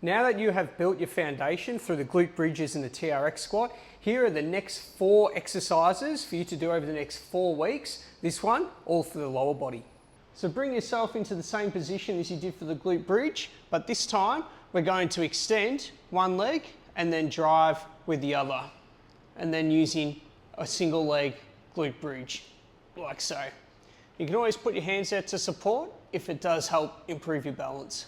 Now that you have built your foundation through the glute bridges and the TRX squat, here are the next 4 exercises for you to do over the next 4 weeks. This one, all for the lower body. So bring yourself into the same position as you did for the glute bridge, but this time we're going to extend one leg and then drive with the other, and then using a single leg glute bridge, like so. You can always put your hands out to support if it does help improve your balance.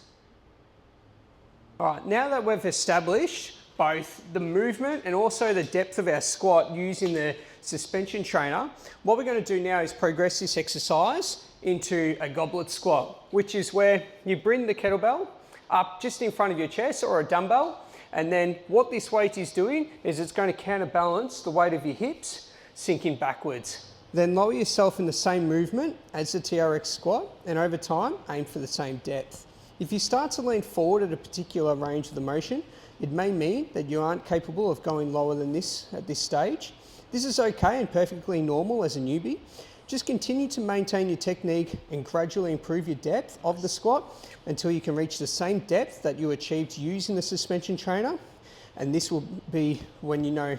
All right, now that we've established both the movement and also the depth of our squat using the suspension trainer, what we're going to do now is progress this exercise into a goblet squat, which is where you bring the kettlebell up just in front of your chest or a dumbbell, and then what this weight is doing is it's going to counterbalance the weight of your hips sinking backwards. Then lower yourself in the same movement as the TRX squat, and over time aim for the same depth. If you start to lean forward at a particular range of the motion, it may mean that you aren't capable of going lower than this at this stage. This is okay and perfectly normal as a newbie. Just continue to maintain your technique and gradually improve your depth of the squat until you can reach the same depth that you achieved using the suspension trainer. And this will be when you know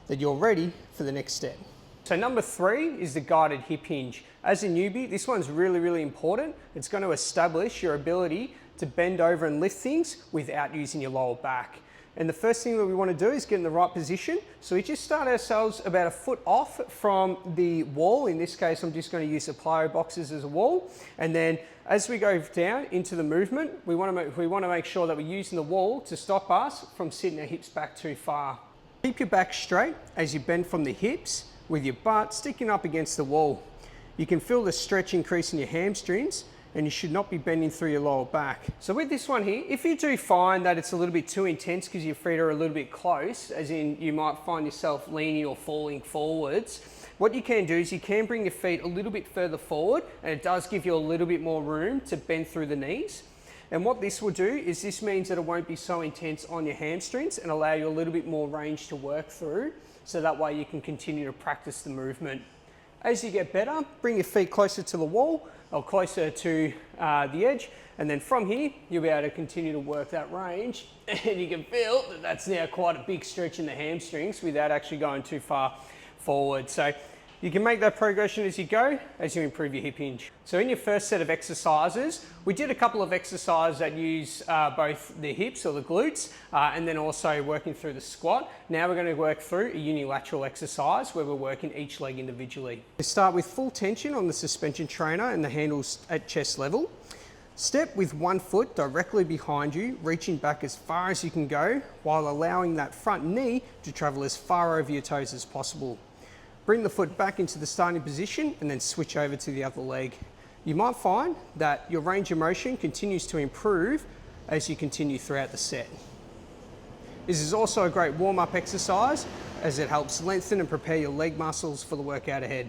that you're ready for the next step. So number 3 is the guided hip hinge. As a newbie, this one's really important. It's going to establish your ability to bend over and lift things without using your lower back. And the first thing that we want to do is get in the right position. So we just start ourselves about a foot off from the wall. In this case, I'm just going to use the plyo boxes as a wall. And then as we go down into the movement, we want to make sure that we're using the wall to stop us from sitting our hips back too far. Keep your back straight as you bend from the hips, with your butt sticking up against the wall. You can feel the stretch increase in your hamstrings, and you should not be bending through your lower back. So with this one here, if you do find that it's a little bit too intense because your feet are a little bit close, as in you might find yourself leaning or falling forwards, what you can do is you can bring your feet a little bit further forward, and it does give you a little bit more room to bend through the knees. And what this will do is this means that it won't be so intense on your hamstrings and allow you a little bit more range to work through, so that way you can continue to practice the movement. As you get better, bring your feet closer to the wall or closer to the edge, and then from here you'll be able to continue to work that range, and you can feel that that's now quite a big stretch in the hamstrings without actually going too far forward. So you can make that progression as you go, as you improve your hip hinge. So in your first set of exercises, we did a couple of exercises that use both the hips or the glutes, and then also working through the squat. Now we're going to work through a unilateral exercise where we're working each leg individually. We start with full tension on the suspension trainer and the handles at chest level. Step with one foot directly behind you, reaching back as far as you can go, while allowing that front knee to travel as far over your toes as possible. Bring the foot back into the starting position and then switch over to the other leg. You might find that your range of motion continues to improve as you continue throughout the set. This is also a great warm-up exercise as it helps lengthen and prepare your leg muscles for the workout ahead.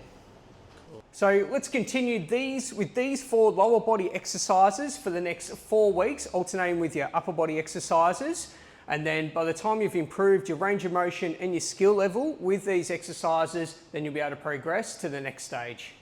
So let's continue with these 4 lower body exercises for the next 4 weeks, alternating with your upper body exercises. And then by the time you've improved your range of motion and your skill level with these exercises, then you'll be able to progress to the next stage.